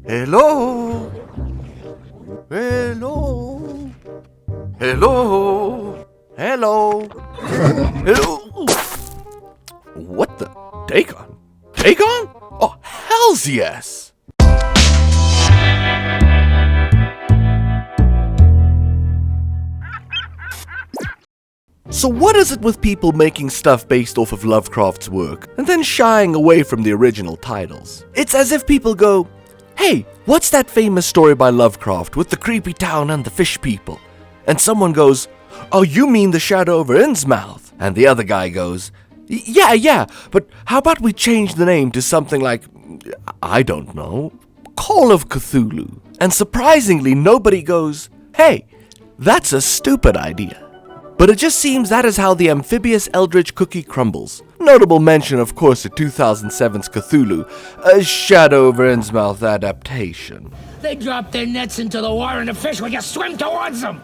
Hello? Hello? Hello? Hello? Hello? What the? Dagon? Dagon? Oh, hells yes! So what is it with people making stuff based off of Lovecraft's work and then shying away from the original titles? It's as if people go, hey, what's that famous story by Lovecraft with the creepy town and the fish people? And someone goes, oh, you mean The Shadow over Innsmouth? And the other guy goes, yeah, but how about we change the name to something like, I don't know, Call of Cthulhu? And surprisingly, nobody goes, hey, that's a stupid idea. But it just seems that is how the amphibious eldritch cookie crumbles. Notable mention, of course, to 2007's Cthulhu, A Shadow over Innsmouth adaptation. They drop their nets into the water and the fish will just swim towards them.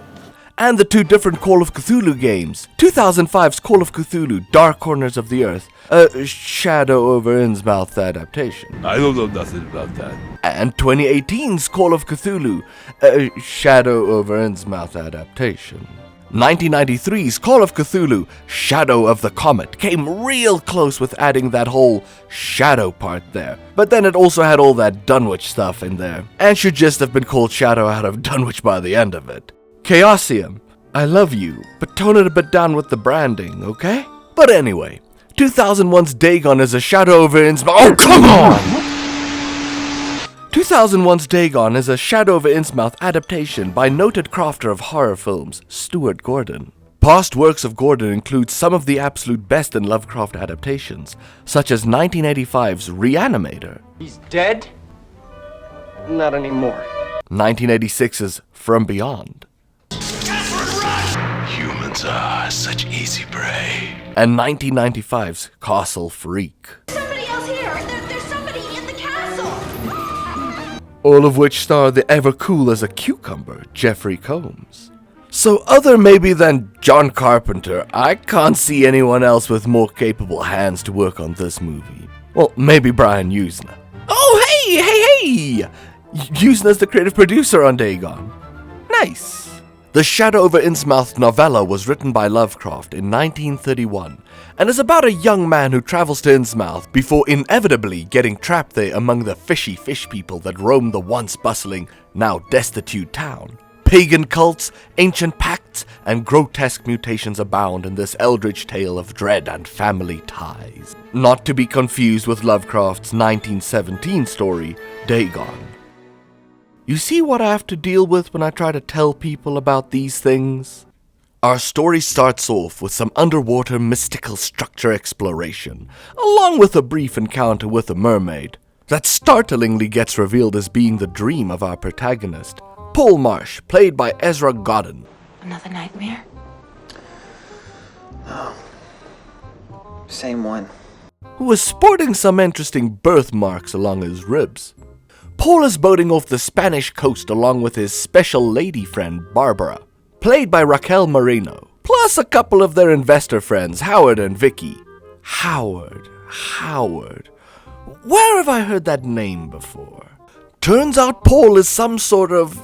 And the two different Call of Cthulhu games. 2005's Call of Cthulhu, Dark Corners of the Earth, A Shadow over Innsmouth adaptation. I don't know nothing about that. And 2018's Call of Cthulhu, A Shadow over Innsmouth adaptation. 1993's Call of Cthulhu, Shadow of the Comet, came real close with adding that whole shadow part there. But then it also had all that Dunwich stuff in there, and should just have been called Shadow out of Dunwich by the end of it. Chaosium, I love you, but tone it a bit down with the branding, okay? But anyway, 2001's Dagon is a Shadow over Innsmouth. Oh, come on! 2001's Dagon is a Shadow over Innsmouth adaptation by noted crafter of horror films, Stuart Gordon. Past works of Gordon include some of the absolute best in Lovecraft adaptations, such as 1985's Reanimator. He's dead? Not anymore. 1986's From Beyond. Humans are such easy prey. And 1995's Castle Freak. Somebody else here! There's somebody in the castle! All of which star the ever cool as a cucumber, Jeffrey Combs. So other maybe than John Carpenter, I can't see anyone else with more capable hands to work on this movie. Well, maybe Brian Usna. Oh, hey! Usna's the creative producer on Dagon. Nice. The Shadow over Innsmouth novella was written by Lovecraft in 1931 and is about a young man who travels to Innsmouth before inevitably getting trapped there among the fishy fish people that roam the once bustling, now destitute town. Pagan cults, ancient pacts, and grotesque mutations abound in this eldritch tale of dread and family ties. Not to be confused with Lovecraft's 1917 story, Dagon. You see what I have to deal with when I try to tell people about these things? Our story starts off with some underwater mystical structure exploration, along with a brief encounter with a mermaid, that startlingly gets revealed as being the dream of our protagonist, Paul Marsh, played by Ezra Godden. Another nightmare? Same one. Who was sporting some interesting birthmarks along his ribs. Paul is boating off the Spanish coast along with his special lady friend, Barbara, played by Raquel Moreno, plus a couple of their investor friends, Howard and Vicky. Howard. Where have I heard that name before? Turns out Paul is some sort of,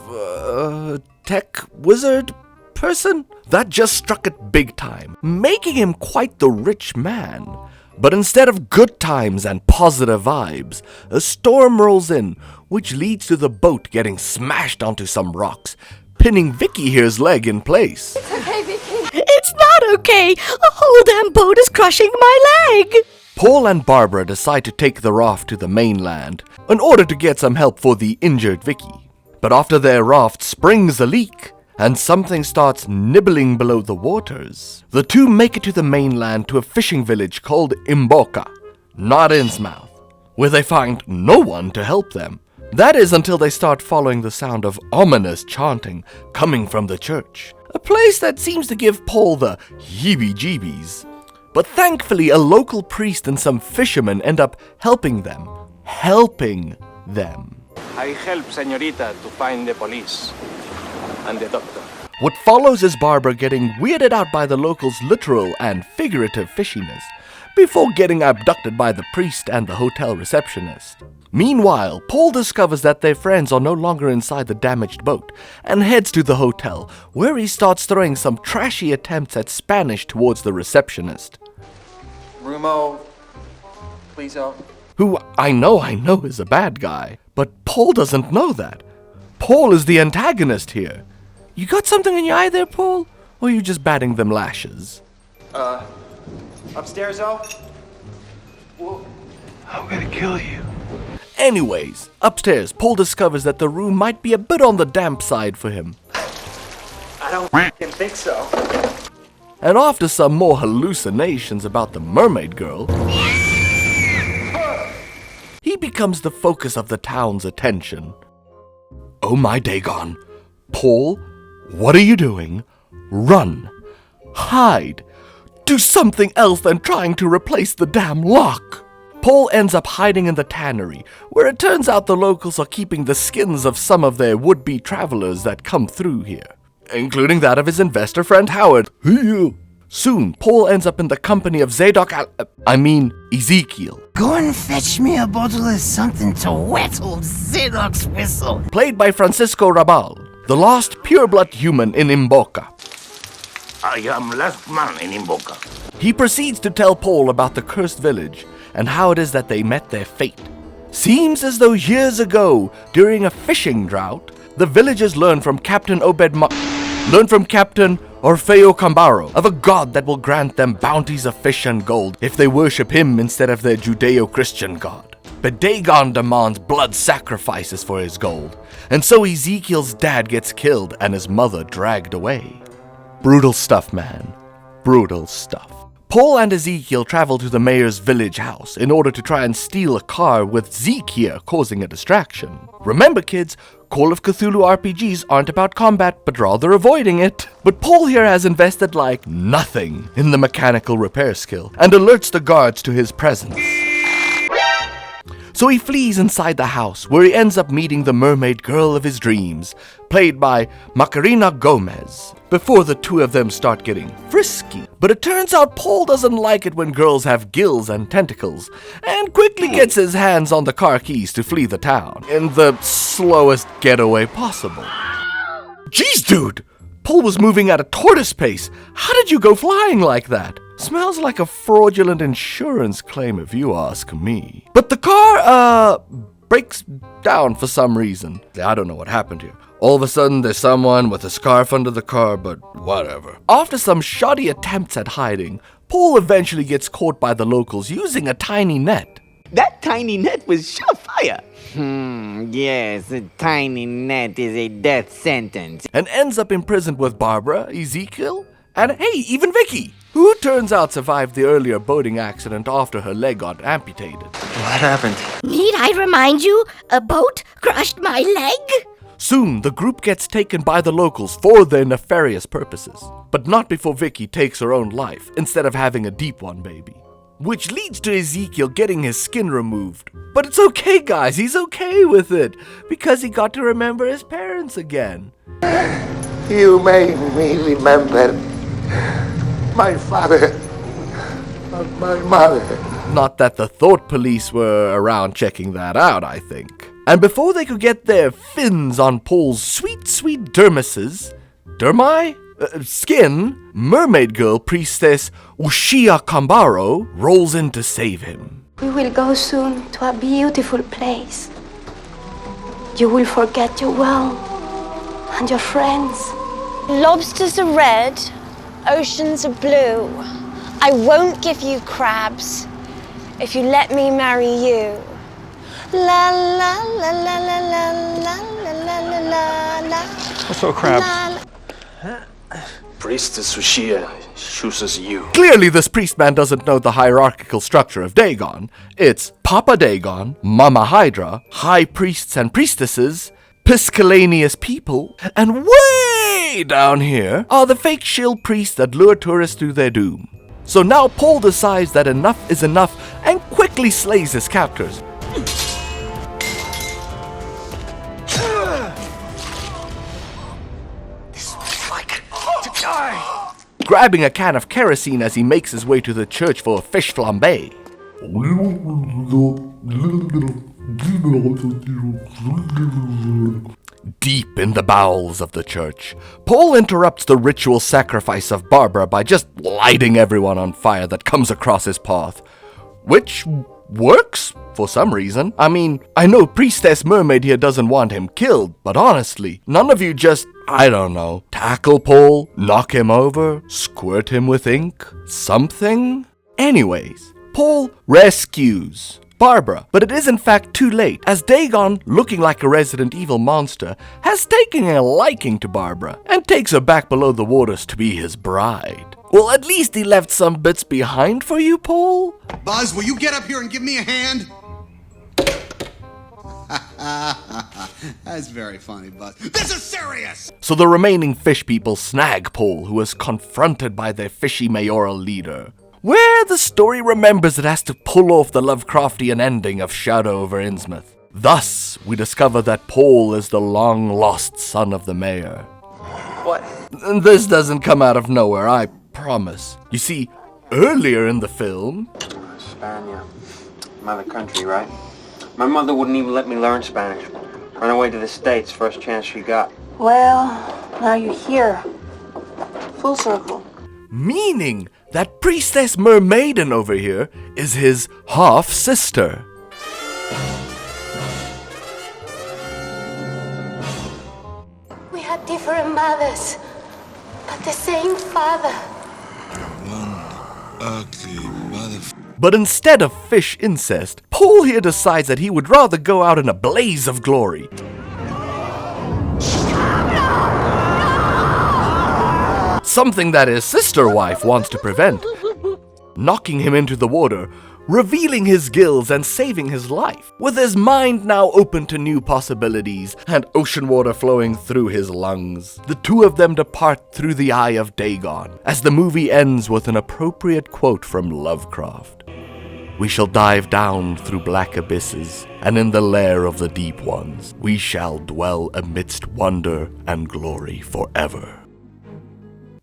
tech wizard person? That just struck it big time, making him quite the rich man. But instead of good times and positive vibes, a storm rolls in, which leads to the boat getting smashed onto some rocks, pinning Vicky here's leg in place. It's okay, Vicky. It's not okay! A whole damn boat is crushing my leg! Paul and Barbara decide to take the raft to the mainland in order to get some help for the injured Vicky. But after their raft springs a leak, and something starts nibbling below the waters, the two make it to the mainland to a fishing village called Imboca, not Innsmouth, where they find no one to help them. That is until they start following the sound of ominous chanting coming from the church, a place that seems to give Paul the heebie-jeebies. But thankfully, a local priest and some fishermen end up helping them. I help Señorita to find the police and the doctor. What follows is Barbara getting weirded out by the locals' literal and figurative fishiness, before getting abducted by the priest and the hotel receptionist. Meanwhile, Paul discovers that their friends are no longer inside the damaged boat and heads to the hotel, where he starts throwing some trashy attempts at Spanish towards the receptionist. Rumo, please help. Who I know is a bad guy, but Paul doesn't know that. Paul is the antagonist here. You got something in your eye there, Paul? Or are you just batting them lashes? Upstairs, though? I'm gonna kill you. Anyways, upstairs, Paul discovers that the room might be a bit on the damp side for him. I don't think so. And after some more hallucinations about the mermaid girl, he becomes the focus of the town's attention. Oh my Dagon. Paul, what are you doing? Run. Hide. Do something else than trying to replace the damn lock. Paul ends up hiding in the tannery, where it turns out the locals are keeping the skins of some of their would-be travelers that come through here, including that of his investor friend Howard. Soon, Paul ends up in the company of Ezekiel. Go and fetch me a bottle of something to wet old Zadok's whistle. Played by Francisco Rabal, the last pureblood human in Imboca. I am last man in Imboca. He proceeds to tell Paul about the cursed village and how it is that they met their fate. Seems as though years ago, during a fishing drought, the villagers learned from Captain Orfeo Cambaro of a god that will grant them bounties of fish and gold if they worship him instead of their Judeo-Christian god. But Dagon demands blood sacrifices for his gold, and so Ezekiel's dad gets killed and his mother dragged away. Brutal stuff, man. Brutal stuff. Paul and Ezekiel travel to the mayor's village house in order to try and steal a car with Zeke here causing a distraction. Remember kids, Call of Cthulhu RPGs aren't about combat, but rather avoiding it. But Paul here has invested like nothing in the mechanical repair skill and alerts the guards to his presence. So he flees inside the house, where he ends up meeting the mermaid girl of his dreams, played by Macarena Gomez, before the two of them start getting frisky. But it turns out Paul doesn't like it when girls have gills and tentacles, and quickly gets his hands on the car keys to flee the town, in the slowest getaway possible. Jeez, dude! Paul was moving at a tortoise pace. How did you go flying like that? Smells like a fraudulent insurance claim if you ask me. But the car, breaks down for some reason. I don't know what happened here. All of a sudden, there's someone with a scarf under the car, but whatever. After some shoddy attempts at hiding, Paul eventually gets caught by the locals using a tiny net. That tiny net was surefire. Yes, a tiny net is a death sentence. And ends up imprisoned with Barbara, Ezekiel, and hey, even Vicky, who turns out survived the earlier boating accident after her leg got amputated. What happened? Need I remind you? A boat crushed my leg? Soon, the group gets taken by the locals for their nefarious purposes, but not before Vicky takes her own life instead of having a deep one baby. Which leads to Ezekiel getting his skin removed. But it's okay, guys, he's okay with it, because he got to remember his parents again. You made me remember my father and my mother. Not that the thought police were around checking that out, I think. And before they could get their fins on Paul's sweet, sweet skin, mermaid girl priestess Ushia Kambaro rolls in to save him. We will go soon to a beautiful place. You will forget your well and your friends. Lobsters are red, oceans are blue. I won't give you crabs if you let me marry you. La la la la la la la la la la la. Also crabs. Priestess Ushia chooses you. Clearly this priest man doesn't know the hierarchical structure of Dagon. It's Papa Dagon, Mama Hydra, high priests and priestesses, Piscalanius people, and way down here are the fake shield priests that lure tourists to their doom. So now Paul decides that enough is enough and quickly slays his captors. grabbing a can of kerosene as he makes his way to the church for a fish flambé. Deep in the bowels of the church, Paul interrupts the ritual sacrifice of Barbara by just lighting everyone on fire that comes across his path. Which works, for some reason. I mean, I know Priestess Mermaid here doesn't want him killed, but honestly, none of you just, I don't know, tackle Paul, knock him over, squirt him with ink, something? Anyways, Paul rescues Barbara, but it is in fact too late, as Dagon, looking like a Resident Evil monster, has taken a liking to Barbara and takes her back below the waters to be his bride. Well, at least he left some bits behind for you, Paul? Buzz, will you get up here and give me a hand? That's very funny, Buzz. This is serious! So the remaining fish people snag Paul, who is confronted by their fishy mayoral leader, where the story remembers it has to pull off the Lovecraftian ending of Shadow over Innsmouth. Thus, we discover that Paul is the long-lost son of the mayor. What? And this doesn't come out of nowhere, I promise. You see, earlier in the film... Spanish. Mother country, right? My mother wouldn't even let me learn Spanish. Run away to the States first chance she got. Well, now you're here. Full circle. Meaning that Priestess Mermaiden over here is his half-sister. We had different mothers, but the same father. But instead of fish incest, Paul here decides that he would rather go out in a blaze of glory. Something that his sister wife wants to prevent. Knocking him into the water, revealing his gills and saving his life, with his mind now open to new possibilities and ocean water flowing through his lungs. The two of them depart through the eye of Dagon, as the movie ends with an appropriate quote from Lovecraft. We shall dive down through black abysses, and in the lair of the deep ones, we shall dwell amidst wonder and glory forever.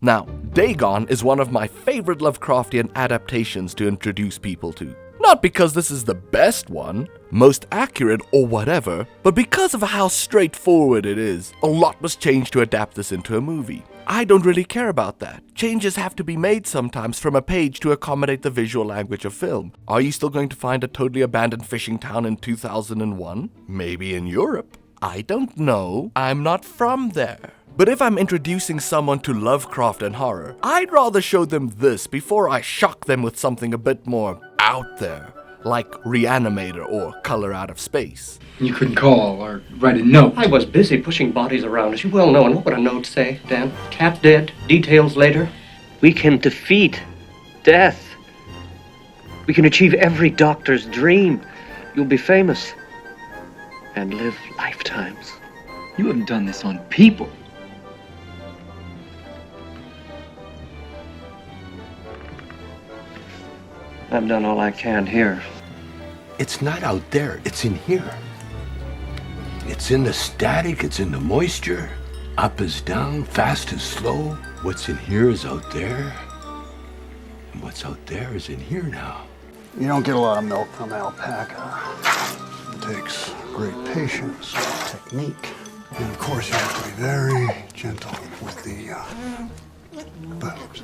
Now, Dagon is one of my favorite Lovecraftian adaptations to introduce people to. Not because this is the best one, most accurate or whatever, but because of how straightforward it is. A lot was changed to adapt this into a movie. I don't really care about that. Changes have to be made sometimes from a page to accommodate the visual language of film. Are you still going to find a totally abandoned fishing town in 2001? Maybe in Europe. I don't know. I'm not from there. But if I'm introducing someone to Lovecraft and horror, I'd rather show them this before I shock them with something a bit more out there, like Reanimator or Color Out of Space. You couldn't call or write a note. I was busy pushing bodies around, as you well know, and what would a note say, Dan? Cat dead, details later. We can defeat death. We can achieve every doctor's dream. You'll be famous and live lifetimes. You haven't done this on people. I've done all I can here. It's not out there, it's in here. It's in the static, it's in the moisture. Up is down, fast is slow. What's in here is out there. And what's out there is in here now. You don't get a lot of milk from alpaca. It takes great patience, technique. And of course you have to be very gentle with the boobs.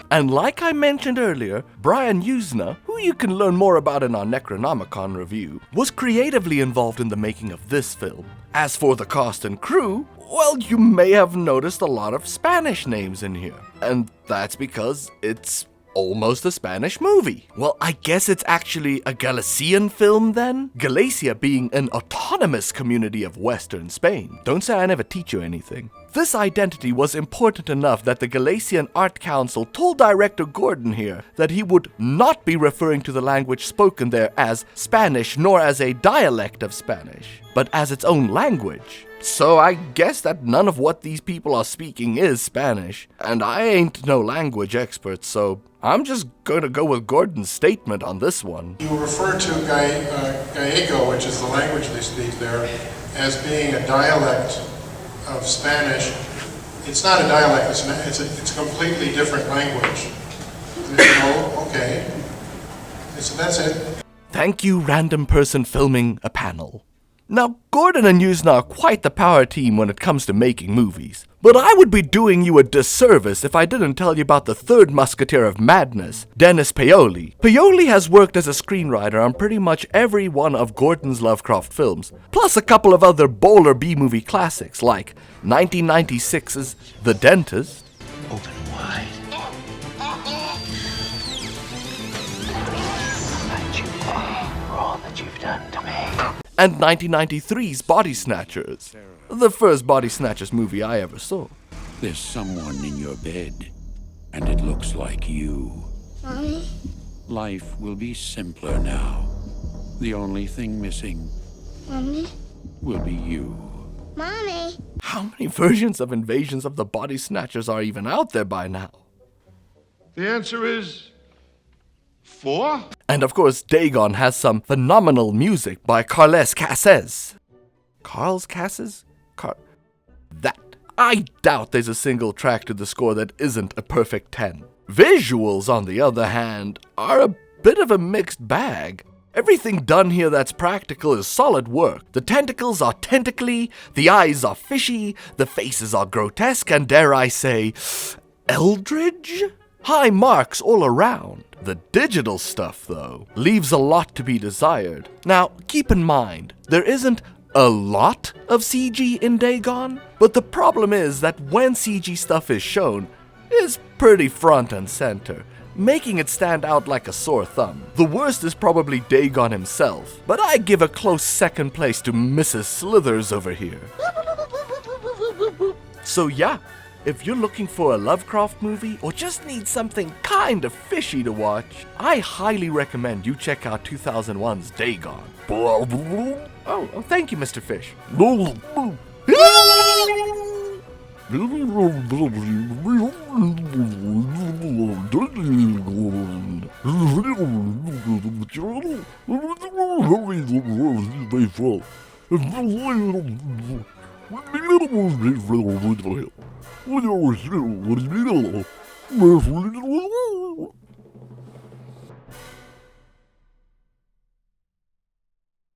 And like I mentioned earlier, Brian Usna, who you can learn more about in our Necronomicon review, was creatively involved in the making of this film. As for the cast and crew, well, you may have noticed a lot of Spanish names in here. And that's because it's almost a Spanish movie. Well, I guess it's actually a Galician film then? Galicia being an autonomous community of Western Spain. Don't say I never teach you anything. This identity was important enough that the Galician Art Council told director Gordon here that he would not be referring to the language spoken there as Spanish nor as a dialect of Spanish, but as its own language. So I guess that none of what these people are speaking is Spanish, and I ain't no language expert, so I'm just gonna go with Gordon's statement on this one. You refer to Gallego, which is the language they speak there, as being a dialect of Spanish. It's not a dialect, it's a completely different language. Oh, okay. So that's it. Thank you, random person filming a panel. Now, Gordon and Yuzna are quite the power team when it comes to making movies. But I would be doing you a disservice if I didn't tell you about the third musketeer of madness, Dennis Paoli. Paoli has worked as a screenwriter on pretty much every one of Gordon's Lovecraft films, plus a couple of other bowler B-movie classics like 1996's The Dentist, Open wide. Thank you for all that you've done to me. and 1993's Body Snatchers, the first Body Snatchers movie I ever saw. There's someone in your bed, and it looks like you. Mommy? Life will be simpler now. The only thing missing Mommy? will be you. Mommy? How many versions of Invasions of the Body Snatchers are even out there by now? The answer is 4? And of course, Dagon has some phenomenal music by Carles Casses. Carles Casses? That. I doubt there's a single track to the score that isn't a perfect 10. Visuals, on the other hand, are a bit of a mixed bag. Everything done here that's practical is solid work. The tentacles are tentacly, the eyes are fishy, the faces are grotesque, and dare I say, eldritch? High marks all around. The digital stuff, though, leaves a lot to be desired. Now, keep in mind, there isn't a lot of CG in Dagon, but the problem is that when CG stuff is shown, it's pretty front and center, making it stand out like a sore thumb. The worst is probably Dagon himself, but I give a close second place to Mrs. Slithers over here. So yeah, if you're looking for a Lovecraft movie or just need something kind of fishy to watch, I highly recommend you check out 2001's Dagon. Oh, thank you, Mr. Fish.